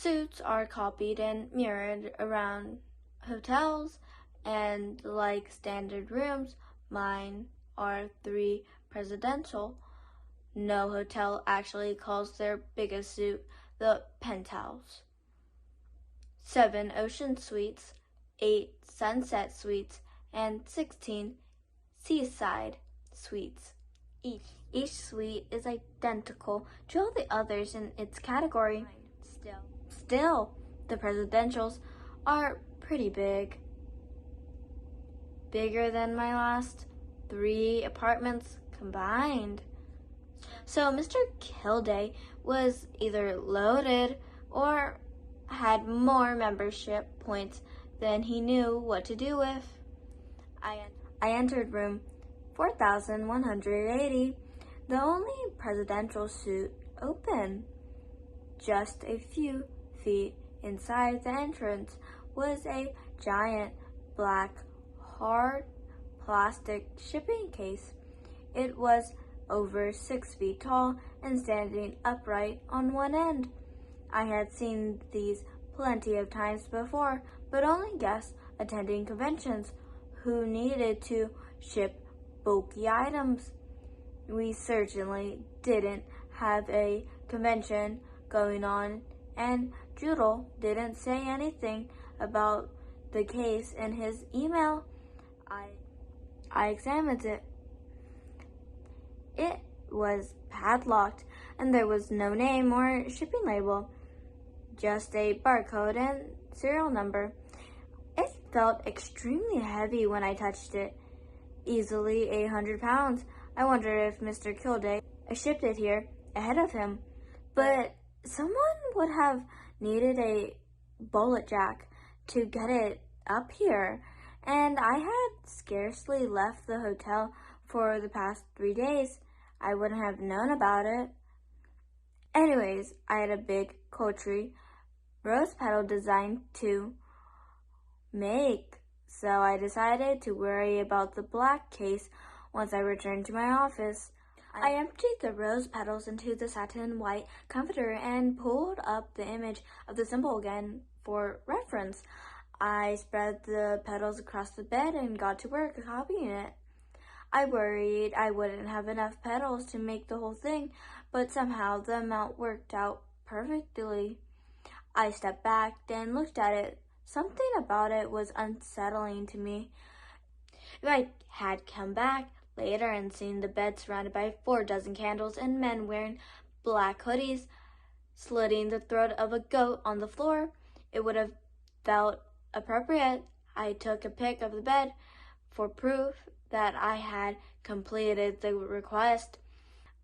Suits are copied and mirrored around hotels, and like standard rooms, mine are 3 presidential. No hotel actually calls their biggest suite the penthouse. 7 ocean suites, 8 sunset suites, and 16 seaside suites. Each suite is identical to all the others in its category. Still, the presidentials are pretty big. Bigger than my last 3 apartments combined. So Mr. Kilday was either loaded or had more membership points than he knew what to do with. I entered room 4180, the only presidential suite open. Just a few feet inside the entrance was a giant black hard plastic shipping case. It was over 6 feet tall and standing upright on one end. I had seen these plenty of times before, but only guests attending conventions who needed to ship bulky items. We certainly didn't have a convention going on, and Judel didn't say anything about the case in his email. I examined it. It was padlocked, and there was no name or shipping label, just a barcode and serial number. It felt extremely heavy when I touched it, easily 800 pounds. I wondered if Mr. Kilday shipped it here ahead of him, but someone would have needed a bullet jack to get it up here, and I had scarcely left the hotel for the past 3 days. I wouldn't have known about it. Anyways, I had a big Kotri rose petal design to make, so I decided to worry about the black case once I returned to my office. I emptied the rose petals into the satin white comforter and pulled up the image of the symbol again for reference. I spread the petals across the bed and got to work copying it. I worried I wouldn't have enough petals to make the whole thing, but somehow the amount worked out perfectly. I stepped back and looked at it. Something about it was unsettling to me. If I had come back later and seen the bed surrounded by 4 dozen candles and men wearing black hoodies, slitting the throat of a goat on the floor, it would have felt appropriate. I took a pic of the bed for proof that I had completed the request.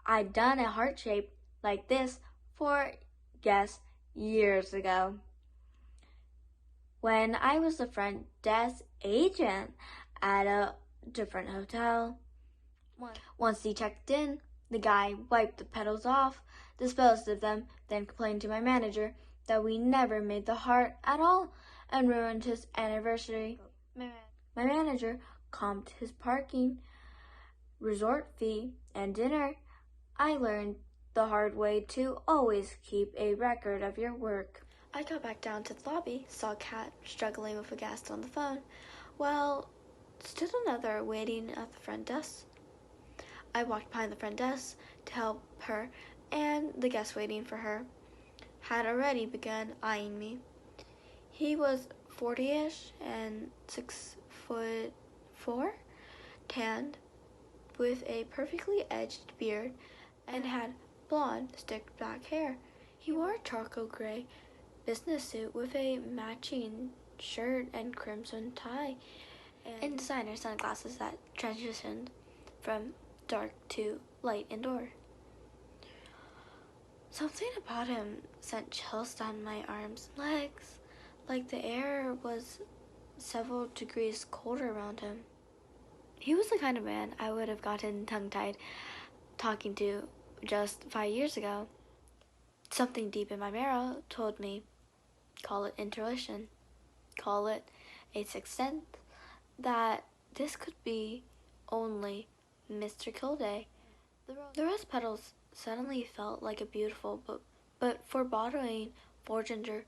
I'd done a heart shape like this for guests years ago, when I was the front desk agent at a different hotel. Once he checked in, the guy wiped the petals off, disposed of them, then complained to my manager that we never made the heart at all and ruined his anniversary. My manager comped his parking, resort fee, and dinner. I learned the hard way to always keep a record of your work. I got back down to the lobby, saw Kat struggling with a guest on the phone, while stood another waiting at the front desk. I walked behind the front desk to help her, and the guest waiting for her had already begun eyeing me. He was 40-ish and 6'4", tanned, with a perfectly edged beard, and had blonde, stick black hair. He wore a charcoal gray business suit with a matching shirt and crimson tie, and designer sunglasses that transitioned from dark to light indoor. Something about him sent chills down my arms and legs, like the air was several degrees colder around him. He was the kind of man I would have gotten tongue-tied talking to just 5 years ago. Something deep in my marrow told me, call it intuition, call it a sixth sense, that this could be only Mr. Kilday. The rose petals suddenly felt like a beautiful but foreboding foreigner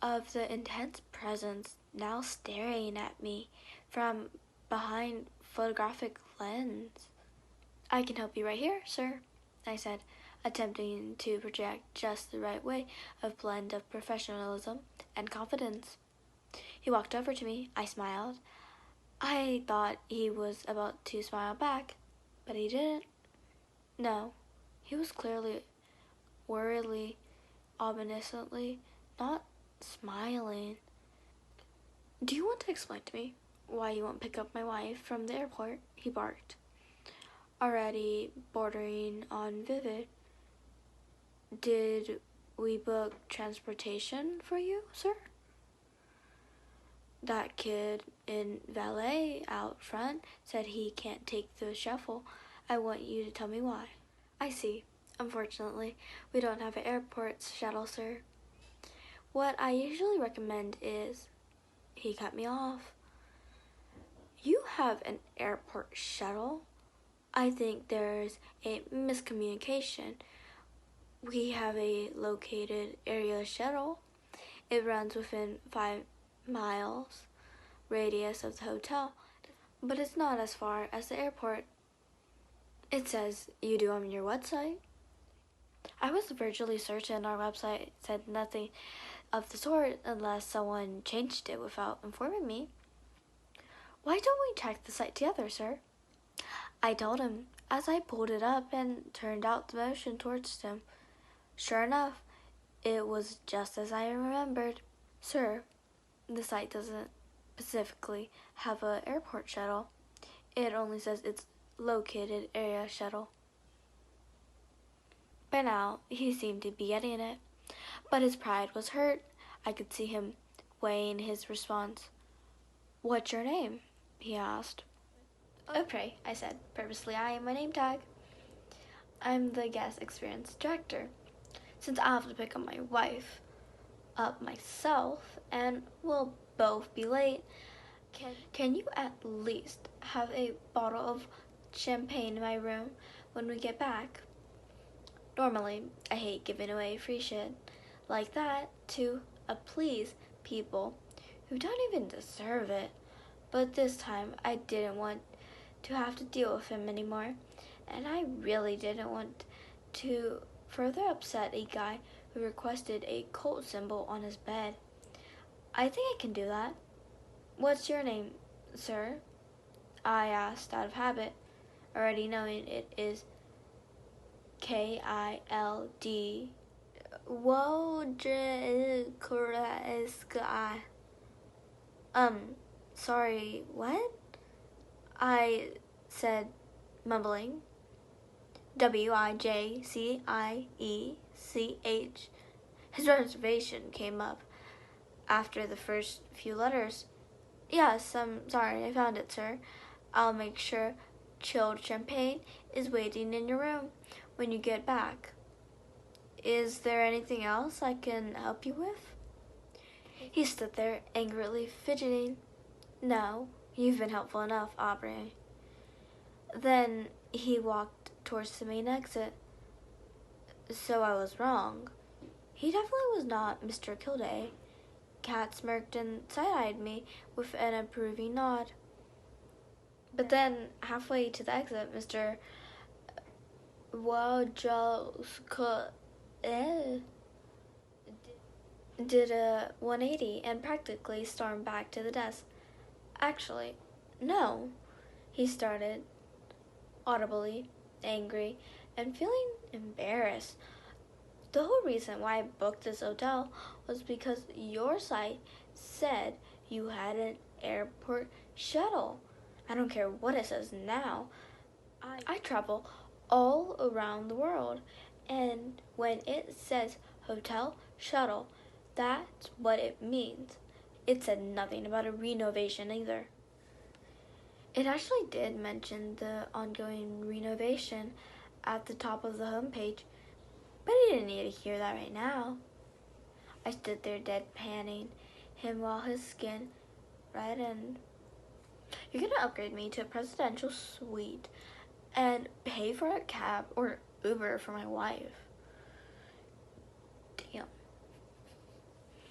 of the intense presence now staring at me from behind photographic lens. "I can help you right here, sir," I said, attempting to project just the right way of blend of professionalism and confidence. He walked over to me. I smiled. I thought he was about to smile back, but he didn't. No, he was clearly, worriedly, ominously not smiling. "Do you want to explain to me why you won't pick up my wife from the airport?" he barked, already bordering on vivid. "Did we book transportation for you, sir? That kid in valet out front said he can't take the shuffle. I want you to tell me why." "I see. Unfortunately, we don't have an airport shuttle, sir. What I usually recommend is—" He cut me off. "You have an airport shuttle? I think there's a miscommunication. We have a located area shuttle. It runs within 5 miles radius of the hotel, but it's not as far as the airport." "It says you do on your website." I was virtually certain our website said nothing of the sort unless someone changed it without informing me. "Why don't we check the site together, sir?" I told him as I pulled it up and turned out the motion towards him. Sure enough, it was just as I remembered. "Sir, the site doesn't specifically have an airport shuttle. It only says it's located area shuttle." By now, he seemed to be getting it, but his pride was hurt. I could see him weighing his response. "What's your name?" he asked. "Oh, pray," I said, purposely eyeing my name tag. "I'm the guest experience director. Since I have to pick up my wife up myself and we'll both be late, can you at least have a bottle of champagne in my room when we get back? Normally, I hate giving away free shit like that to please people who don't even deserve it, but this time I didn't want to have to deal with him anymore, and I really didn't want to further upset a guy who requested a cult symbol on his bed. I think I can do that." "What's your name, sir?" I asked out of habit, already knowing it is Kild. Wojciech. Sorry, what?" I said, mumbling. Wijciech. His reservation came up after the first few letters. "Yes, I'm sorry, I found it, sir. I'll make sure chilled champagne is waiting in your room when you get back. Is there anything else I can help you with?" He stood there, angrily fidgeting. "No, you've been helpful enough, Aubrey." Then he walked towards the main exit. So I was wrong. He definitely was not Mr. Kildare. Kat smirked and side-eyed me with an approving nod. But then, halfway to the exit, Mr. Wojciech did a 180 and practically stormed back to the desk. "Actually, no," he started, audibly angry and feeling embarrassed. "The whole reason why I booked this hotel was because your site said you had an airport shuttle. I don't care what it says now. I travel all around the world, and when it says hotel shuttle, that's what it means. It said nothing about a renovation either." It actually did mention the ongoing renovation at the top of the homepage, but he didn't need to hear that right now. I stood there deadpanning him while his skin reddened. "You're gonna upgrade me to a presidential suite and pay for a cab or Uber for my wife?"